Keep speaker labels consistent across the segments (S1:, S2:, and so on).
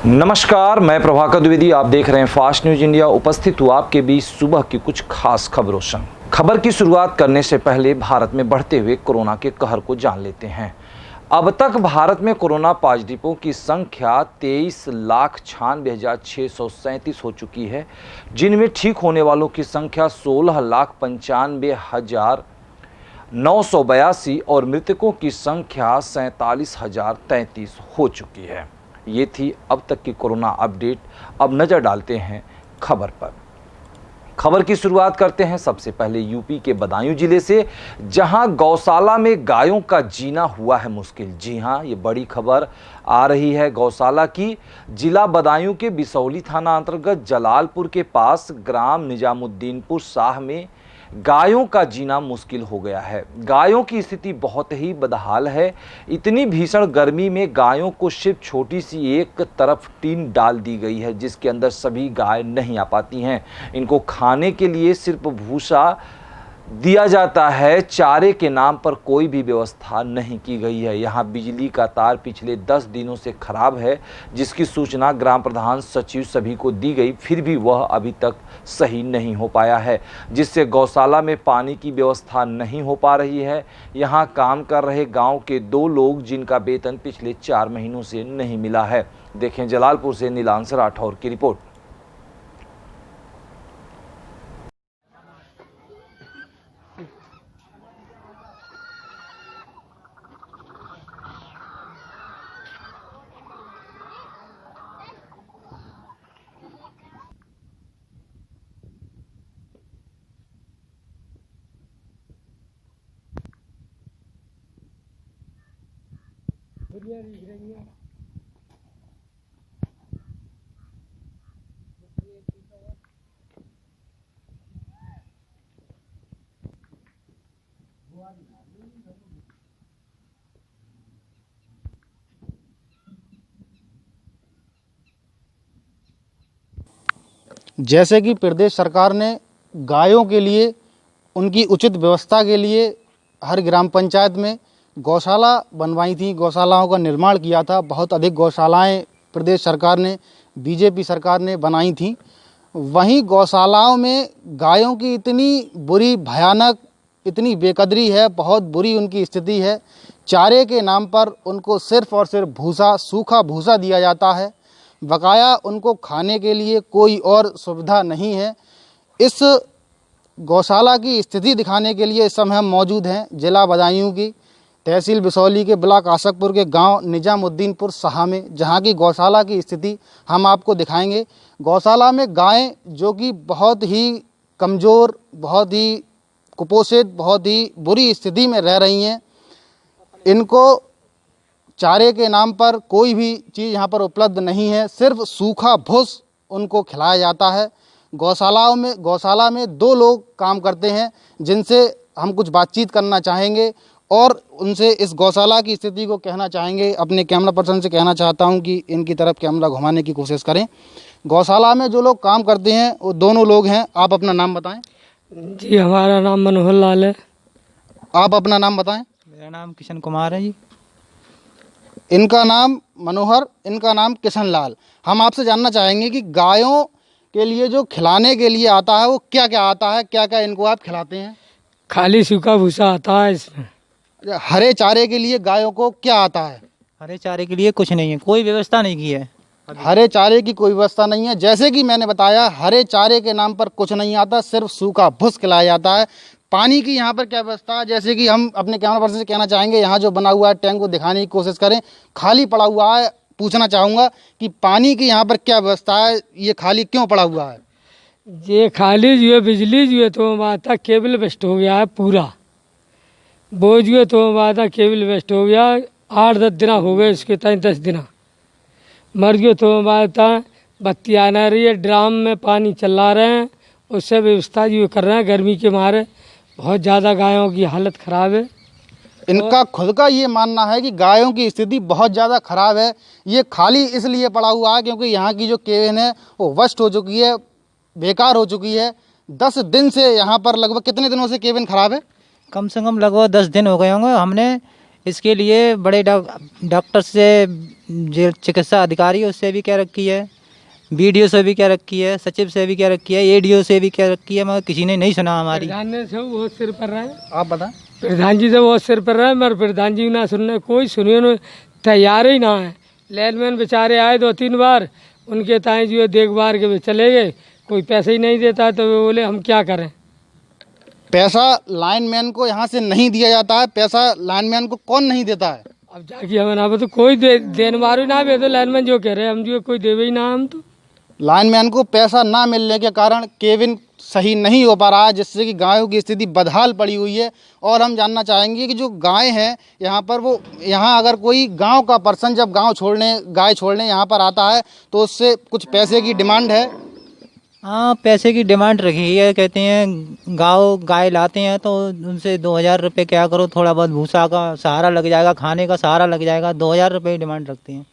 S1: नमस्कार, मैं प्रभाकर द्विवेदी। आप देख रहे हैं फास्ट न्यूज इंडिया। उपस्थित हूँ आपके बीच सुबह की कुछ खास खबरों संग। खबर की शुरुआत करने से पहले भारत में बढ़ते हुए कोरोना के कहर को जान लेते हैं। अब तक भारत में कोरोना पॉजिटिवों की संख्या 23,96,637 हो चुकी है, जिनमें ठीक होने वालों की संख्या 16,95,982 और मृतकों की संख्या 47,033 हो चुकी है। ये थी अब तक की कोरोना अपडेट। अब नज़र डालते हैं खबर पर। खबर की शुरुआत करते हैं सबसे पहले यूपी के बदायूं जिले से, जहां गौशाला में गायों का जीना हुआ है मुश्किल। जी हां, ये बड़ी खबर आ रही है गौशाला की। जिला बदायूं के बिसौली थाना अंतर्गत जलालपुर के पास ग्राम निजामुद्दीनपुर शाह में गायों का जीना मुश्किल हो गया है। गायों की स्थिति बहुत ही बदहाल है। इतनी भीषण गर्मी में गायों को सिर्फ छोटी सी एक तरफ टीन डाल दी गई है, जिसके अंदर सभी गाय नहीं आ पाती हैं। इनको खाने के लिए सिर्फ भूसा दिया जाता है, चारे के नाम पर कोई भी व्यवस्था नहीं की गई है। यहाँ बिजली का तार पिछले 10 दिनों से खराब है, जिसकी सूचना ग्राम प्रधान सचिव सभी को दी गई, फिर भी वह अभी तक सही नहीं हो पाया है, जिससे गौशाला में पानी की व्यवस्था नहीं हो पा रही है। यहाँ काम कर रहे गांव के 2 लोग, जिनका वेतन पिछले 4 महीनों से नहीं मिला है। देखें जलालपुर से नीलांश राठौर की रिपोर्ट।
S2: जैसे कि प्रदेश सरकार ने गायों के लिए उनकी उचित व्यवस्था के लिए हर ग्राम पंचायत में गौशाला बनवाई थी, गौशालाओं का निर्माण किया था। बहुत अधिक गौशालाएं प्रदेश सरकार ने, बीजेपी सरकार ने बनाई थी। वहीं गौशालाओं में गायों की इतनी बुरी, भयानक, इतनी बेकदरी है, बहुत बुरी उनकी स्थिति है। चारे के नाम पर उनको सिर्फ और सिर्फ भूसा, सूखा भूसा दिया जाता है। बकाया उनको खाने के लिए कोई और सुविधा नहीं है। इस गौशाला की स्थिति दिखाने के लिए इस समय हम मौजूद हैं जिला बदायूं की तहसील बिसौली के ब्लॉक आशकपुर के गांव निजामुद्दीनपुर शाह में, जहां की गौशाला की स्थिति हम आपको दिखाएंगे। गौशाला में गायें जो कि बहुत ही कमज़ोर, बहुत ही कुपोषित, बहुत ही बुरी स्थिति में रह रही हैं। इनको चारे के नाम पर कोई भी चीज़ यहाँ पर उपलब्ध नहीं है, सिर्फ सूखा भूस उनको खिलाया जाता है। गौशाला में 2 लोग काम करते हैं, जिनसे हम कुछ बातचीत करना चाहेंगे और उनसे इस गौशाला की स्थिति को कहना चाहेंगे। अपने कैमरा पर्सन से कहना चाहता हूं कि इनकी तरफ कैमरा घुमाने की कोशिश करें। गौशाला में जो लोग काम करते हैं वो दोनों लोग हैं। आप अपना नाम बताएं।
S3: जी, हमारा नाम मनोहर लाल है।
S2: आप अपना नाम बताएं।
S4: मेरा नाम किशन कुमार है जी।
S2: इनका नाम मनोहर, इनका नाम किशन लाल। हम आपसे जानना चाहेंगे कि गायों के लिए जो खिलाने के लिए आता है वो क्या क्या आता है, क्या क्या इनको आप खिलाते हैं?
S3: खाली सूखा भूसा आता है इसमें।
S2: हरे चारे के लिए गायों को क्या आता है?
S4: हरे चारे के लिए कुछ नहीं है, कोई व्यवस्था नहीं की है।
S2: हरे चारे की कोई व्यवस्था नहीं है। जैसे कि मैंने बताया, हरे चारे के नाम पर कुछ नहीं आता, सिर्फ सूखा भूस खिलाया जाता है। पानी की यहाँ पर क्या व्यवस्था है, जैसे कि हम अपने कैमरा पर्सन से कहना चाहेंगे, यहाँ जो बना हुआ है टैंक को दिखाने की कोशिश करें। खाली पड़ा हुआ है, पूछना चाहूँगा कि पानी की यहाँ पर क्या व्यवस्था है, ये खाली क्यों पड़ा हुआ है?
S3: ये खाली जो है बिजली जो है तो माता केबल वेस्ट हो गया है पूरा। वो जो है तो माता केबल वेस्ट हो गया। 8-10 दिन हो गए इसके, 10 दिन मर गए तो माता बत्ती आना रही है। ड्राम में पानी चला रहे हैं, उससे व्यवस्था जो कर रहे हैं। गर्मी के मारे बहुत ज़्यादा गायों की हालत ख़राब है।
S2: इनका खुद का ये मानना है कि गायों की स्थिति बहुत ज़्यादा ख़राब है। ये खाली इसलिए पड़ा हुआ है क्योंकि यहाँ की जो केबिन है वो वस्ट हो चुकी है, बेकार हो चुकी है। 10 दिन से यहाँ पर, लगभग कितने दिनों से केबिन ख़राब है?
S4: कम से कम लगभग 10 दिन हो गए होंगे। हमने इसके लिए बड़े डॉक्टर से, जो चिकित्सा अधिकारी उससे भी कह रखी है, बीडीओ से भी कह रखी है, सचिव से भी कह रखी है, एडीओ से भी कह रखी है, मगर किसी ने नहीं सुना हमारी।
S3: प्रधान ने सब बहुत सिर पर रहा है।
S2: आप बताएं।
S3: प्रधान जी से बहुत सिर पर रहा है, मगर प्रधान जी ना सुनने कोई सुनिए तैयार ही ना है। लैंडमैन बेचारे आए 2-3 बार, उनके ताएं जो है देखभाल के वे चले गए, कोई पैसे ही नहीं देता, तो वे बोले हम क्या करें।
S2: पैसा लाइनमैन को यहाँ से नहीं दिया जाता है। पैसा लाइनमैन को कौन नहीं देता है?
S3: अब जाके हमें ना तो कोई देने वाले ना भी, तो लाइनमैन जो कह रहे हैं हम जो कोई देवे ही ना। हम तो
S2: लाइनमैन को पैसा ना मिलने के कारण केबिन सही नहीं हो पा रहा है, जिससे कि गायों की स्थिति बदहाल पड़ी हुई है। और हम जानना चाहेंगे कि जो गाय हैं यहाँ पर, वो यहाँ अगर कोई गांव का पर्सन जब गाय छोड़ने यहाँ पर आता है तो उससे कुछ पैसे की डिमांड है।
S4: हाँ, पैसे की डिमांड रखी है। कहते हैं गाय लाते हैं तो उनसे 2000 रुपये क्या करो, थोड़ा बहुत भूसा का सहारा लग जाएगा, खाने का सहारा लग जाएगा, 2000 रुपये की डिमांड रखते हैं।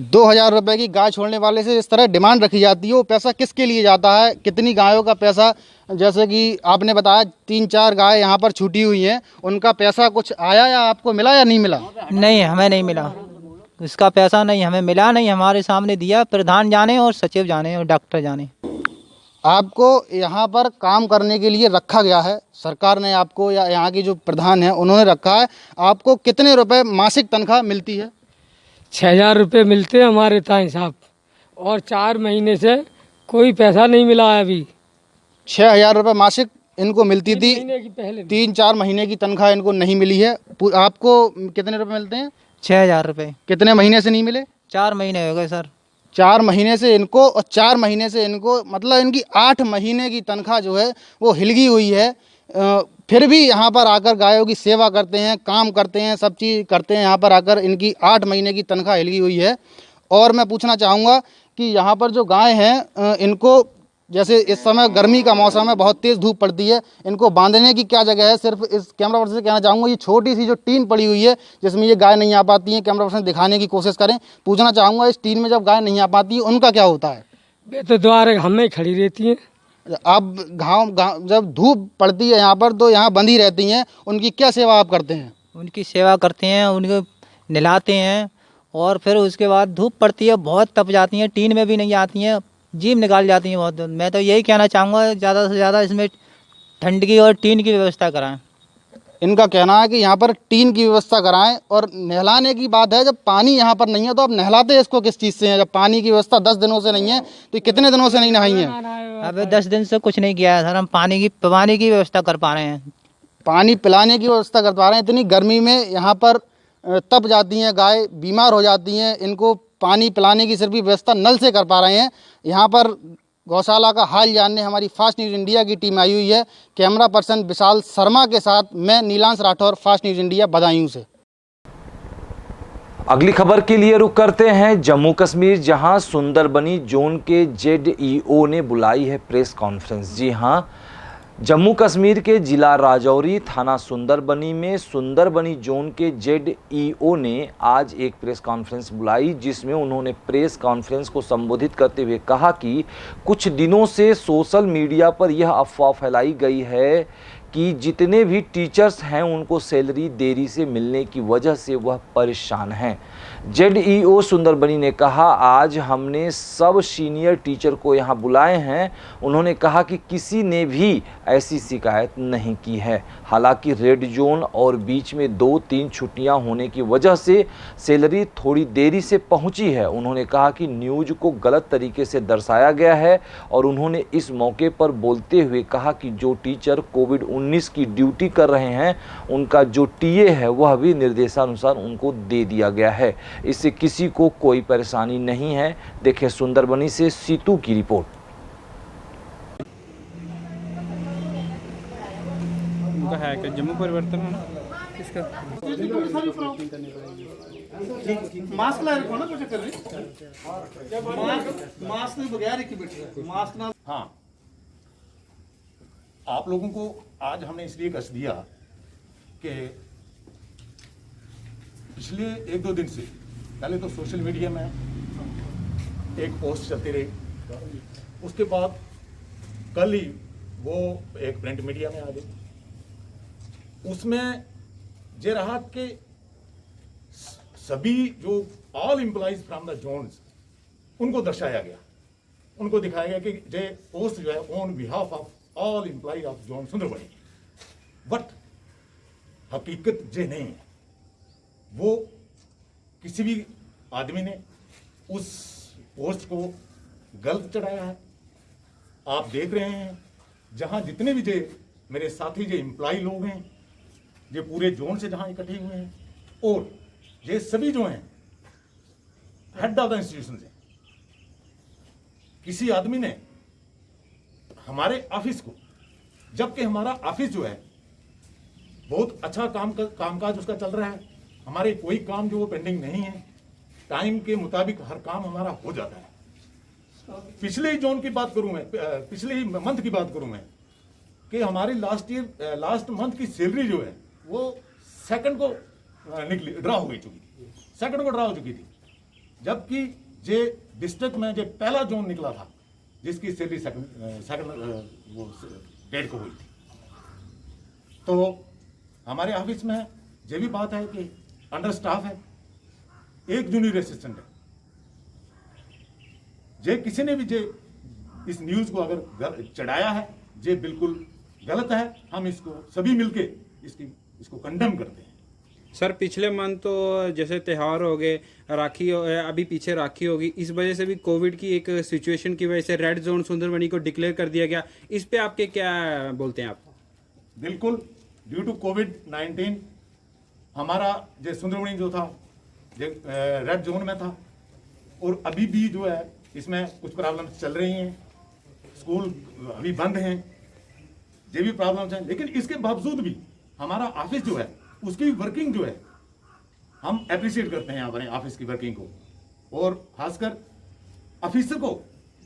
S2: 2000 रुपये की गाय छोड़ने वाले से इस तरह डिमांड रखी जाती है। वो पैसा किसके लिए जाता है? कितनी गायों का पैसा, जैसे कि आपने बताया 3-4 गाय यहाँ पर छूटी हुई हैं, उनका पैसा कुछ आया या आपको मिला या नहीं मिला?
S4: नहीं, हमें नहीं मिला। इसका पैसा नहीं हमें मिला, नहीं हमारे सामने दिया। प्रधान जाने और सचिव जाने और डॉक्टर जाने।
S2: आपको यहाँ पर काम करने के लिए रखा गया है, सरकार ने आपको, या यहाँ की जो प्रधान है उन्होंने रखा है। आपको कितने रुपए मासिक तनख्वाह मिलती है?
S3: 6000 रुपये मिलते हैं हमारे ताएं साहब, और 4 महीने से कोई पैसा नहीं मिला है अभी।
S2: 6000 रुपये मासिक इनको मिलती थी,
S3: महीने की पहले
S2: 3-4 महीने की तनख्वाह इनको नहीं मिली है। आपको कितने रुपए मिलते हैं?
S4: 6000 रुपये।
S2: कितने महीने से नहीं मिले?
S4: 4 महीने हो गए सर।
S2: 4 महीने से इनको, और 4 महीने से इनको, मतलब इनकी 8 महीने की तनख्वाह जो है वो हिलगी हुई है। फिर भी यहाँ पर आकर गायों की सेवा करते हैं, काम करते हैं, सब चीज़ करते हैं। यहाँ पर आकर इनकी 8 महीने की तनख्वाह हिलगी हुई है। और मैं पूछना चाहूँगा कि यहाँ पर जो गाय हैं इनको, जैसे इस समय गर्मी का मौसम है, बहुत तेज़ धूप पड़ती है, इनको बांधने की क्या जगह है? सिर्फ इस कैमरा पर्सन से कहना चाहूँगा, ये छोटी सी जो टीन पड़ी हुई है जिसमें ये गाय नहीं आ पाती हैं, कैमरा पर्सन दिखाने की कोशिश करें। पूछना चाहूँगा, इस टीन में जब गाय नहीं आ पाती है उनका क्या होता है?
S3: वे तो द्वार हमें खड़ी रहती हैं।
S2: अब जब धूप पड़ती है यहाँ पर तो यहाँ बंधी रहती हैं, उनकी क्या सेवा आप करते हैं?
S4: उनकी सेवा करते हैं, उनको नहलाते हैं, और फिर उसके बाद धूप पड़ती है, बहुत तप जाती हैं, टीन में भी नहीं आती हैं, जीभ निकाल जाती हैं बहुत। मैं तो यही कहना चाहूँगा, ज़्यादा से ज़्यादा इसमें ठंड की और टीन की व्यवस्था कराएं।
S2: इनका कहना है कि यहाँ पर टीन की व्यवस्था कराएं। और नहलाने की बात है, जब पानी यहाँ पर नहीं है तो आप नहलाते इसको किस चीज़ से हैं? जब पानी की व्यवस्था 10 दिनों से नहीं है तो कितने दिनों से नहीं नहाई है?
S4: अब 10 दिन से कुछ नहीं किया है सर। हम पानी की व्यवस्था कर पा रहे हैं।
S2: पानी पिलाने की व्यवस्था कर पा रहे हैं। इतनी गर्मी में यहाँ पर तप जाती हैं गाय, बीमार हो जाती हैं, इनको पानी पिलाने की सिर्फ व्यवस्था नल से कर पा रहे हैं। यहाँ पर गौशाला का हाल जानने हमारी फास्ट न्यूज़ इंडिया की टीम आई हुई है। कैमरा पर्सन विशाल शर्मा के साथ मैं Nilansh Rathore, fast news India, Badaun से।
S1: अगली खबर के लिए रुख करते हैं जम्मू कश्मीर, जहां सुंदरबनी जोन के जेडईओ ने बुलाई है प्रेस कॉन्फ्रेंस। जी हां, जम्मू कश्मीर के जिला राजौरी, थाना सुंदरबनी में सुंदरबनी जोन के जेडईओ ने आज एक प्रेस कॉन्फ्रेंस बुलाई, जिसमें उन्होंने प्रेस कॉन्फ्रेंस को संबोधित करते हुए कहा कि कुछ दिनों से सोशल मीडिया पर यह अफवाह फैलाई गई है कि जितने भी टीचर्स हैं उनको सैलरी देरी से मिलने की वजह से वह परेशान हैं। जेडईओ सुंदरबनी ने कहा, आज हमने सब सीनियर टीचर को यहां बुलाए हैं। उन्होंने कहा कि किसी ने भी ऐसी शिकायत नहीं की है। हालांकि रेड जोन और बीच में 2-3 छुट्टियां होने की वजह से सैलरी थोड़ी देरी से पहुंची है। उन्होंने कहा कि न्यूज़ को गलत तरीके से दर्शाया गया है, और उन्होंने इस मौके पर बोलते हुए कहा कि जो टीचर कोविड-19 की ड्यूटी कर रहे हैं उनका जो टीए है वह भी निर्देशानुसार उनको दे दिया गया है। इससे किसी को कोई परेशानी नहीं है। देखिए सुंदरबनी से सीतू की रिपोर्ट।
S5: उनका है कि जम्मू परिवर्तन है ना इसका
S2: मास्क ला रखो ना, कुछ कर रही मास्क बगैर की बैठी मास्क ना।
S6: हाँ, आप लोगों को आज हमने इसलिए कस दिया कि पिछले 1-2 दिन से पहले तो सोशल मीडिया में एक पोस्ट चलती रही, उसके बाद कल ही वो एक प्रिंट मीडिया में आ गई। उसमें ये रहा कि सभी जो all employees from the zones उनको दर्शाया गया, उनको दिखाया गया कि जे पोस्ट जो है on behalf of all employee of zone Sunderbani. But हकीकत जे नहीं है, वो किसी भी आदमी ने उस पोस्ट को गलत चढ़ाया है। आप देख रहे हैं जहां जितने भी जे मेरे साथी जो एम्प्लॉय लोग हैं, जो पूरे जोन से जहां इकट्ठे हुए हैं, और ये सभी जो हैं हेड ऑफ द इंस्टीट्यूशन से, किसी आदमी ने हमारे ऑफिस को, जबकि हमारा ऑफिस जो है बहुत अच्छा कामकाज उसका चल रहा है, हमारे कोई काम जो वो पेंडिंग नहीं है, टाइम के मुताबिक हर काम हमारा हो जाता है। पिछले ही जोन की बात करूं मैं, पिछले ही मंथ की बात करूं मैं, कि हमारी लास्ट मंथ की सैलरी जो है वो सेकंड को निकली, ड्रा हो चुकी थी, सेकंड को ड्रा हो चुकी थी, जबकि जे डिस्ट्रिक्ट में जो पहला जोन निकला था जिसकी सैलरी सेकंड वो डेट को हुई थी। तो हमारे ऑफिस में ये भी बात है कि अंडर स्टाफ है, एक जूनियर असिस्टेंट है। जे किसी ने भी जे इस न्यूज को अगर चढ़ाया है, जे बिल्कुल गलत है। हम इसको सभी मिलके इसको कंडेम करते हैं।
S5: सर पिछले मंथ तो जैसे त्यौहार हो गए, राखी अभी पीछे राखी होगी, इस वजह से भी कोविड की एक सिचुएशन की वजह से रेड जोन सुंदरबनी को डिक्लेयर कर दिया गया। इस पे आपके क्या बोलते हैं आप?
S6: बिल्कुल, ड्यू टू कोविड-19 हमारा जो सुंदरबनी जो था जो रेड जोन में था, और अभी भी जो है इसमें कुछ प्रॉब्लम्स चल रही हैं, स्कूल अभी बंद हैं, ये भी प्रॉब्लम्स हैं। लेकिन इसके बावजूद भी हमारा ऑफिस जो है उसकी वर्किंग जो है हम अप्रिशिएट करते हैं अपने ऑफिस की वर्किंग को, और खासकर ऑफिसर को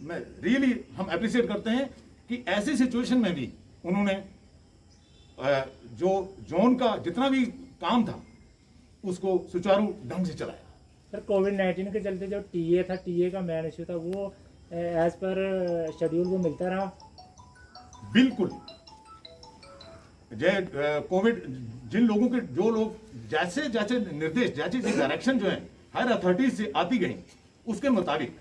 S6: मैं रियली हम अप्रिशिएट करते हैं कि ऐसी सिचुएशन में भी उन्होंने जो जोन का जितना भी काम था उसको सुचारू ढंग से चलाया।
S7: सर कोविड-19 के चलते जो टीए था, टीए का मेन इशू था, वो एज पर शेड्यूल वो मिलता रहा?
S6: बिल्कुल, कोविड जिन लोगों के जो लोग जैसे जैसे निर्देश, जैसे डायरेक्शन जो है हर अथॉरिटी से आती गई, उसके मुताबिक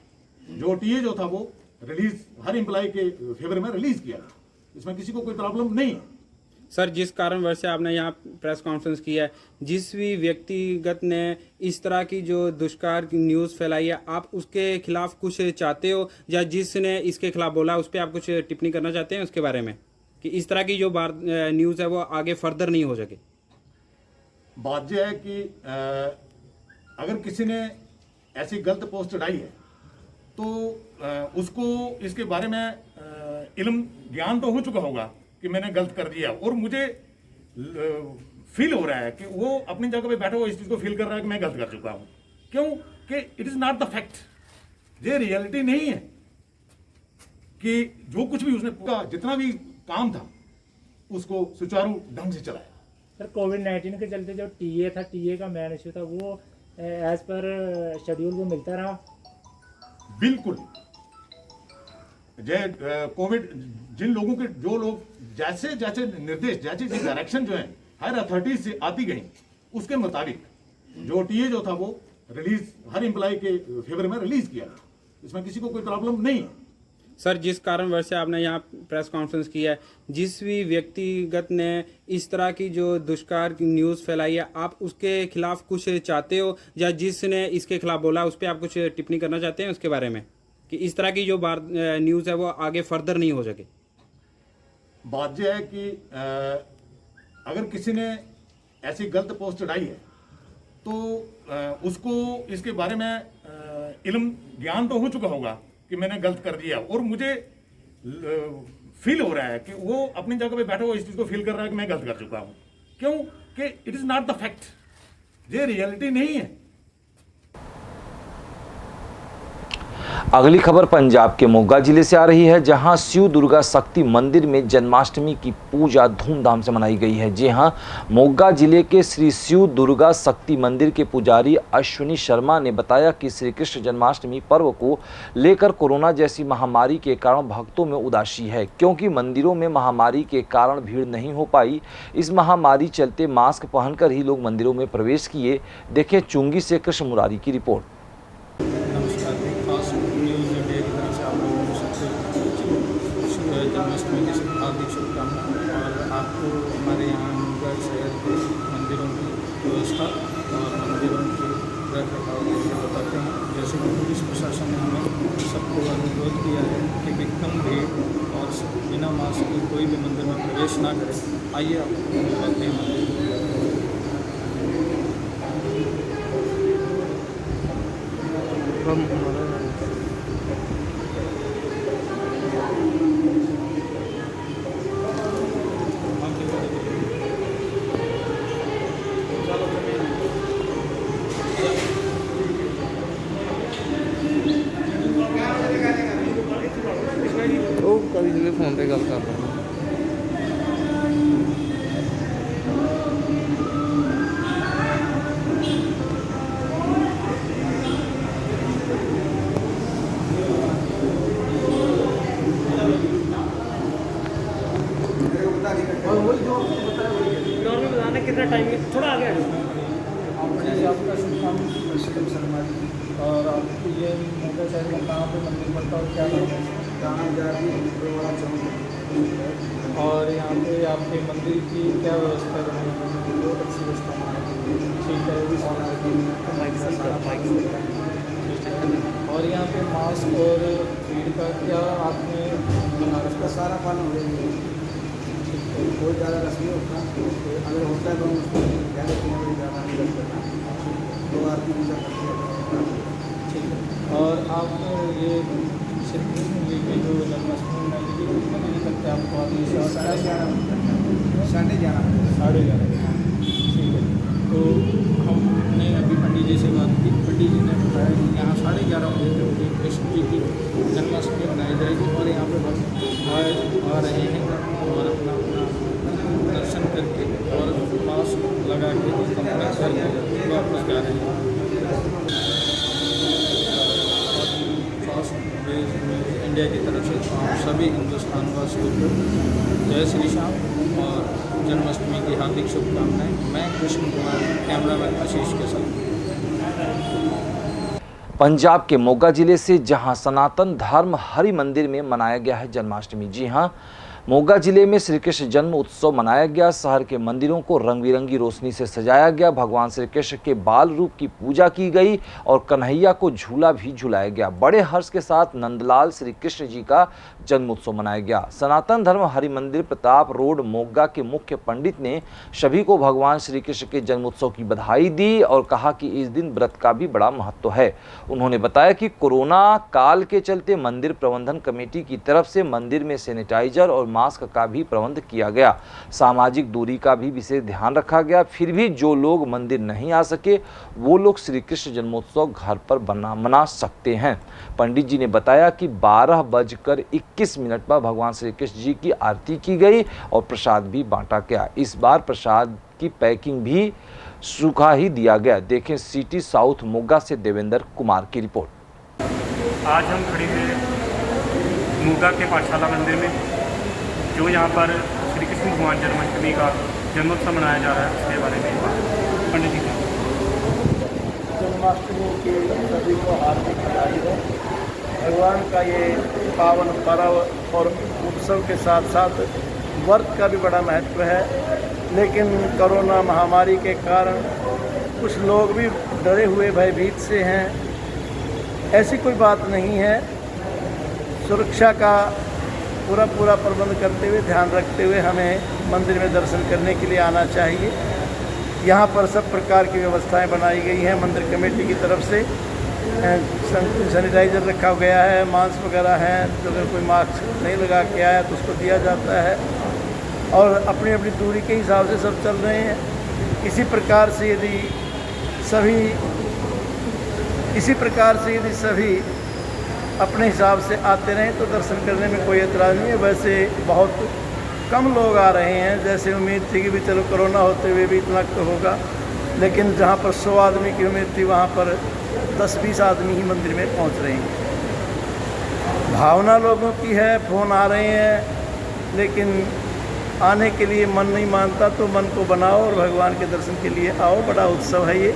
S6: जो टीए जो था वो रिलीज हर एम्प्लॉय के फेवर में रिलीज किया गया। इसमें किसी को कोई प्रॉब्लम नहीं है।
S5: सर जिस कारणवश से आपने यहाँ प्रेस कॉन्फ्रेंस किया है, जिस भी व्यक्तिगत ने इस तरह की जो दुष्कार की न्यूज़ फैलाई है, आप उसके खिलाफ कुछ चाहते हो, या जिसने इसके खिलाफ बोला उस पर आप कुछ टिप्पणी करना चाहते हैं उसके बारे में, कि इस तरह की जो न्यूज़ है वो आगे फर्दर नहीं हो सके?
S6: बात यह है कि अगर किसी ने ऐसी गलत पोस्ट चढ़ाई है तो उसको इसके बारे में इल्म ज्ञान तो हो चुका होगा कि मैंने गलत कर दिया, और मुझे फील हो रहा है कि वो अपनी जगह पे बैठा हुआ इस चीज को फील कर रहा है कि मैं गलत कर चुका हूं। क्यों कि it is not the fact, ये रियलिटी नहीं है कि जो कुछ भी उसने पूरा जितना भी काम था उसको सुचारू ढंग से चलाया।
S7: सर कोविड-19 के चलते जो टीए था, टीए का मेन इशू था, वो एज पर शेड्यूल वो मिलता रहा?
S6: बिल्कुल, कोविड जिन लोगों के जो लोग जैसे जैसे निर्देश, जैसे डायरेक्शन जो है हर अथॉरिटी से आती गई, उसके मुताबिक जो टीए जो था वो रिलीज हर एम्प्लॉय के फेवर में रिलीज किया गया। इसमें किसी को कोई प्रॉब्लम नहीं है।
S5: सर जिस कारणवश से आपने यहाँ प्रेस कॉन्फ्रेंस किया है, जिस भी व्यक्तिगत ने इस तरह की जो दुष्कार की न्यूज़ फैलाई है, आप उसके खिलाफ कुछ चाहते हो, या जिसने इसके खिलाफ बोला उस पर आप कुछ टिप्पणी करना चाहते हैं उसके बारे में, कि इस तरह की जो न्यूज़ है वो आगे फर्दर नहीं हो सके?
S6: बात यह है कि अगर किसी ने ऐसी गलत पोस्ट चढ़ाई है तो उसको इसके बारे में इल्म ज्ञान तो हो चुका होगा कि मैंने गलत कर दिया, और मुझे फील हो रहा है कि वो अपनी जगह पे बैठा हुआ इस चीज को फील कर रहा है कि मैं गलत कर चुका हूं। क्यों कि it is not the fact, ये रियलिटी नहीं है।
S1: अगली खबर पंजाब के मोगा जिले से आ रही है, जहां शिव दुर्गा शक्ति मंदिर में जन्माष्टमी की पूजा धूमधाम से मनाई गई है। जी हां, मोगा जिले के श्री शिव दुर्गा शक्ति मंदिर के पुजारी अश्विनी शर्मा ने बताया कि श्री कृष्ण जन्माष्टमी पर्व को लेकर कोरोना जैसी महामारी के कारण भक्तों में उदासी है, क्योंकि मंदिरों में महामारी के कारण भीड़ नहीं हो पाई। इस महामारी चलते मास्क पहनकर ही लोग मंदिरों में प्रवेश किए। देखें चुंगी से कृष्ण मुरारी की रिपोर्ट।
S8: जन्माष्टमी की हार्दिक शुभकामनाएं। और आपको हमारे यहाँ मुंगेर शहर के मंदिरों की व्यवस्था और मंदिरों के रख रखाव के लिए बताते हैं। जैसे कि पुलिस प्रशासन ने हमें सबको अनुरोध किया है कि कम भीड़ और बिना मास्क के कोई भी मंदिर में प्रवेश ना करें। आइए आपको बताते हैं मंदिर।
S9: कभी फोन पे गल कर रहा
S7: कितना टाइम है, थोड़ा आगे
S8: आपका शुभकाम शर्मा जी। और आपको ये मोगा शहर में कहाँ पे मंदिर बनता और क्या करना है? और यहाँ पे आपके मंदिर की क्या व्यवस्था है? बहुत अच्छी व्यवस्था है। ठीक है। और यहाँ पे मास्क और भीड़ का क्या आपने बना रखा? सारा पालन हो जाएगा। कोई ज़्यादा रस नहीं होता, अगर होता है तो उसको ध्यान रखना बड़ी ज़्यादा नहीं रख करना। तो आरती पूजा करते हैं। ठीक है। और आप ये श्री कृष्ण जी की जो जन्माष्टमी मनाई गई कितने बजे तक थे आपको? आदमी 11:30 11:30। ठीक है। तो हमने अभी पंडित जी से बात की। पंडित जी ने बताया कि यहाँ 11:30 बजे तक कृष्ण जी की जन्माष्टमी मनाई जाएगी और यहाँ पे भक्त आ रहे हैं और अपना दर्शन करके और मास्क लगा के अपने घर को वापस जा रहे हैं। इंडिया की तरफ से सभी हिंदुस्तान वासियों को जय श्री श्याम और जन्माष्टमी की हार्दिक शुभकामनाएं। मैं कृष्ण कुमार, कैमरामैन आशीष के साथ।
S1: पंजाब के मोगा जिले से, जहां सनातन धर्म हरि मंदिर में मनाया गया है जन्माष्टमी। जी हां, मोगा जिले में श्री कृष्ण जन्म उत्सव मनाया गया। शहर के मंदिरों को रंग बिरंगी रोशनी से सजाया गया। भगवान श्री कृष्ण के बाल रूप की पूजा की गई और कन्हैया को झूला भी झुलाया गया। बड़े हर्ष के साथ नंदलाल श्री कृष्ण जी का जन्म उत्सव मनाया गया। सनातन धर्म हरि मंदिर प्रताप रोड मोगा के मुख्य पंडित ने सभी को भगवान श्री कृष्ण के जन्म उत्सव की बधाई दी और कहा कि इस दिन व्रत का भी बड़ा महत्व है। उन्होंने बताया कि कोरोना काल के चलते मंदिर प्रबंधन कमेटी की तरफ से मंदिर में सैनिटाइजर और मास्क का भी प्रबंध किया गया। सामाजिक दूरी का भी विशेष ध्यान रखा गया। फिर भी जो लोग मंदिर नहीं आ सके वो लोग श्री कृष्ण जन्मोत्सव घर पर मना सकते हैं। पंडित जी ने बताया कि 12:21 पर भगवान श्री कृष्ण जी की आरती की गई और प्रसाद भी बांटा गया। इस बार प्रसाद की पैकिंग भी सूखा ही दिया गया। देखें सिटी साउथ मोगा से देवेंद्र कुमार की रिपोर्ट।
S10: आज हम खड़े हैं मोगा के पाठशाला मंदिर में, जो यहाँ पर श्री कृष्ण भगवान जन्माष्टमी का जन्मोत्सव मनाया जा रहा है, उसके बारे में पंडित जी।
S8: जन्माष्टमी की सभी को हार्दिक बधाई हो। भगवान का ये पावन पर्व और उत्सव के साथ साथ व्रत का भी बड़ा महत्व है, लेकिन कोरोना महामारी के कारण कुछ लोग भी डरे हुए भयभीत से हैं। ऐसी कोई बात नहीं है। सुरक्षा का पूरा प्रबंध करते हुए, ध्यान रखते हुए हमें मंदिर में दर्शन करने के लिए आना चाहिए। यहाँ पर सब प्रकार की व्यवस्थाएं बनाई गई हैं मंदिर कमेटी की तरफ से। सैनिटाइज़र रखा गया है, मास्क वगैरह हैं, तो अगर कोई मास्क नहीं लगा के आया तो उसको दिया जाता है और अपनी अपनी दूरी के हिसाब से सब चल रहे हैं। इसी प्रकार से यदि सभी अपने हिसाब से आते रहें तो दर्शन करने में कोई एतराज़ नहीं है। वैसे बहुत कम लोग आ रहे हैं, जैसे उम्मीद थी कि भी चलो कोरोना होते हुए भी इतना तो होगा, लेकिन जहाँ पर 100 आदमी की उम्मीद थी वहाँ पर 10-20 आदमी ही मंदिर में पहुँच रहे हैं। भावना लोगों की है, फ़ोन आ रहे हैं, लेकिन आने के लिए मन नहीं मानता तो मन को बनाओ और भगवान के दर्शन के लिए आओ। बड़ा उत्सव है, ये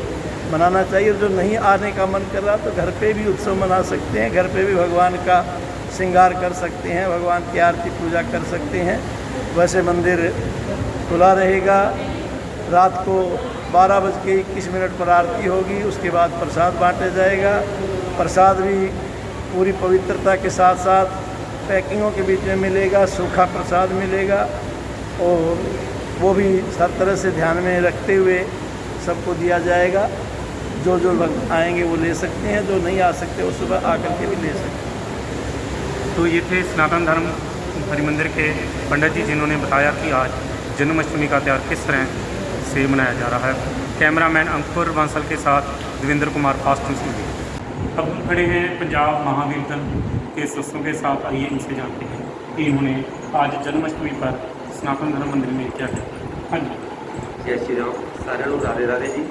S8: मनाना चाहिए। जो नहीं आने का मन कर रहा तो घर पे भी उत्सव मना सकते हैं, घर पे भी भगवान का श्रृंगार कर सकते हैं, भगवान की आरती पूजा कर सकते हैं। वैसे मंदिर खुला रहेगा। रात को 12:21 पर आरती होगी, उसके बाद प्रसाद बांटा जाएगा। प्रसाद भी पूरी पवित्रता के साथ साथ पैकिंगों के बीच में मिलेगा, सूखा प्रसाद मिलेगा और वो भी हर तरह से ध्यान में रखते हुए सबको दिया जाएगा। जो लोग आएंगे वो ले सकते हैं, जो नहीं आ सकते वो सुबह आकर के भी ले सकते हैं।
S10: तो ये थे सनातन धर्म हरिमंदिर के पंडित जी, जिन्होंने बताया कि आज जन्माष्टमी का त्यौहार किस तरह से मनाया जा रहा है। कैमरामैन अंकुर बांसल के साथ Devendra Kumar, fast news TV. अब हम खड़े हैं पंजाब महावीर दल के सदस्यों के साथ, आइए इनसे जानते हैं कि इन्होंने आज जन्माष्टमी पर सनातन धर्म मंदिर में क्या किया। हाँ जी,
S11: जय श्री राम। सारे राधे राधे जी।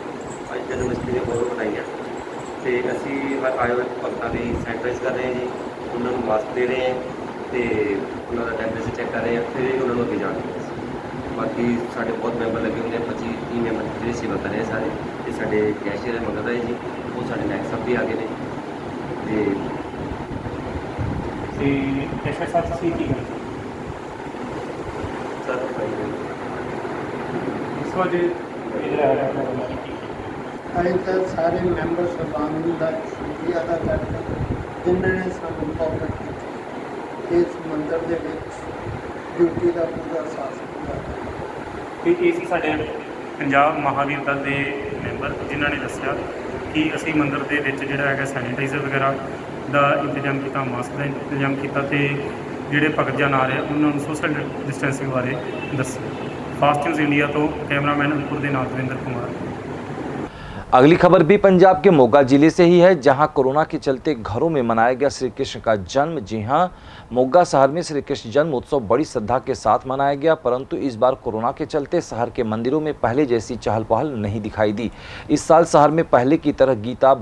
S11: ਅੱਜ ਜਨਮਸ਼ਟਮੀ ਦੀਆਂ ਬਹੁਤ ਵਧਾਈਆਂ ਤੇ ਅਸੀਂ ਆਏ ਹੋਏ ਭਗਤਾਂ ਦੀ ਸੈਨੀਟਾਈਜ਼ ਕਰ ਰਹੇ ਹਾਂ ਜੀ, ਉਹਨਾਂ ਨੂੰ ਮਾਸਕ ਦੇ ਰਹੇ ਹਾਂ ਤੇ ਉਹਨਾਂ ਦਾ ਟੈਂਪਰੇਚਰ ਚੈੱਕ ਕਰ ਰਹੇ ਹਾਂ, ਫਿਰ ਉਹਨਾਂ ਨੂੰ ਅੱਗੇ ਜਾਣ ਦਿੰਦੇ ਸੀ। ਬਾਕੀ ਸਾਡੇ ਬਹੁਤ ਮੈਂਬਰ ਲੱਗੇ ਹੁੰਦੇ 25-30 ਮੈਂਬਰ ਜਿਹੜੇ ਸੇਵਾ ਕਰ ਰਹੇ ਸਾਰੇ, ਤੇ ਸਾਡੇ ਕੈਸ਼ੀਅਰ ਹੈ ਮੰਗਦਾ ਹੈ ਜੀ, ਉਹ ਸਾਡੇ ਨੈਕਸਟ ਸਭ ਵੀ ਆ ਗਏ ਨੇ
S10: ਤੇ ਕੈਸ਼ੀਅਰ ਸਾਹਿਬ ਤੁਸੀਂ ਕੀ ਕਰਦੇ
S11: ਸਰ?
S10: ਇਸ ਵਜ੍ਹਾ
S8: ਅਸੀਂ ਤਾਂ ਸਾਰੇ ਮੈਂਬਰ ਸਾਹਿਬਾਨ ਦਾ ਸ਼ੁਕਰੀਆ ਅਦਾ ਕਰਦੇ ਹਾਂ, ਜਿਨ੍ਹਾਂ ਨੇ ਸਾਨੂੰ ਮੌਕਾ ਦਿੱਤਾ ਇਸ ਮੰਦਰ ਦੇ ਵਿੱਚ ਡਿਊਟੀ ਦਾ ਪੂਰਾ ਸਾਥ ਦਿੱਤਾ।
S10: ਤੇ ਇਹ ਸੀ ਸਾਡੇ ਪੰਜਾਬ ਮਹਾਵੀਰ ਦਲ ਦੇ ਮੈਂਬਰ, ਜਿਨ੍ਹਾਂ ਨੇ ਦੱਸਿਆ ਕਿ ਅਸੀਂ ਮੰਦਰ ਦੇ ਵਿੱਚ ਜਿਹੜਾ ਹੈਗਾ ਸੈਨੀਟਾਈਜ਼ਰ ਵਗੈਰਾ ਦਾ ਇੰਤਜ਼ਾਮ ਕੀਤਾ, ਮਾਸਕ ਦਾ ਇੰਤਜ਼ਾਮ ਕੀਤਾ ਤੇ ਜਿਹੜੇ ਭਗਤ ਜਨ ਆ ਰਹੇ ਉਹਨਾਂ ਨੂੰ ਸੋਸ਼ਲ ਡਿਸਟੈਂਸਿੰਗ ਬਾਰੇ ਦੱਸਿਆ। फास्ट न्यूज़ इंडिया तो कैमरामैन अंकुर के नाथ देवेंद्र कुमार।
S1: अगली खबर भी पंजाब के मोगा जिले से ही है, जहां कोरोना के चलते घरों में मनाया गया श्री कृष्ण का जन्म। जी हां, मोगा शहर में श्री कृष्ण जन्म उत्सव बड़ी श्रद्धा के साथ मनाया गया, परंतु इस बार कोरोना के चलते शहर के मंदिरों में पहले जैसी चहल पहल नहीं दिखाई दी। इस साल शहर में पहले की तरह गीता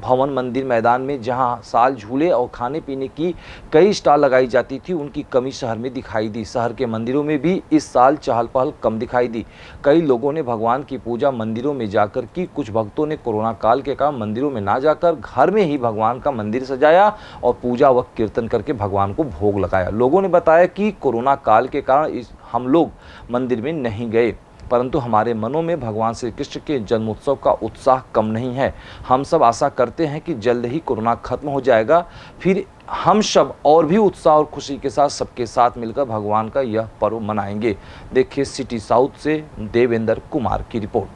S1: भवन मंदिर मैदान में जहां साल झूले और खाने पीने की कई स्टॉल लगाई जाती थी, उनकी कमी शहर में दिखाई दी। शहर के मंदिरों में भी इस साल चहल पहल कम दिखाई दी। कई लोगों ने भगवान की पूजा मंदिरों में जाकर की। कुछ भक्तों ने कोरोना काल के कारण मंदिरों में ना जाकर घर में ही भगवान का मंदिर सजाया और पूजा व कीर्तन करके भगवान को भोग लगाया। लोगों ने बताया कि कोरोना काल के कारण हम लोग मंदिर में नहीं गए, परंतु हमारे मनों में भगवान श्री कृष्ण के जन्मोत्सव का उत्साह कम नहीं है। हम सब आशा करते हैं कि जल्द ही कोरोना खत्म हो जाएगा, फिर हम सब और भी उत्साह और खुशी के साथ सबके साथ मिलकर भगवान का यह पर्व मनाएंगे। देखिए सिटी साउथ से देवेंद्र कुमार की रिपोर्ट।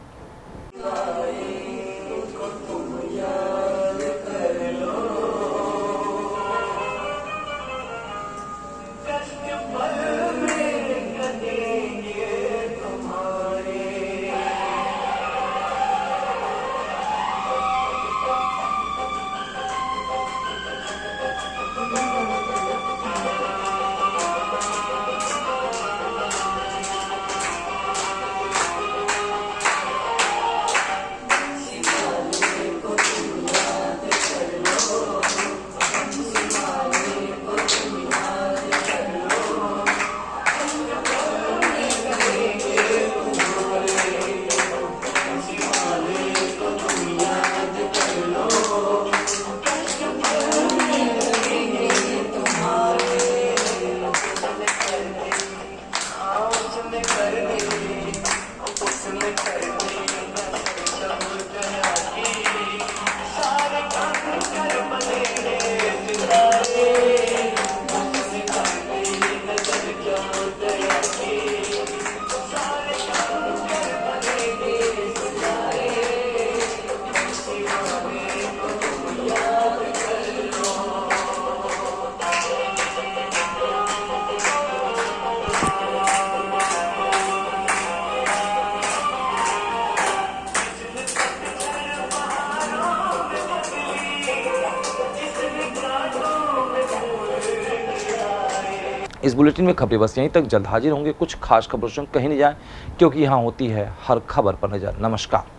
S1: इस बुलेटिन में खबरें बस यहीं तक। जल्द हाजिर होंगे कुछ खास खबरों से। कहीं नहीं जाएं, क्योंकि यहाँ होती है हर खबर पर नज़र। नमस्कार।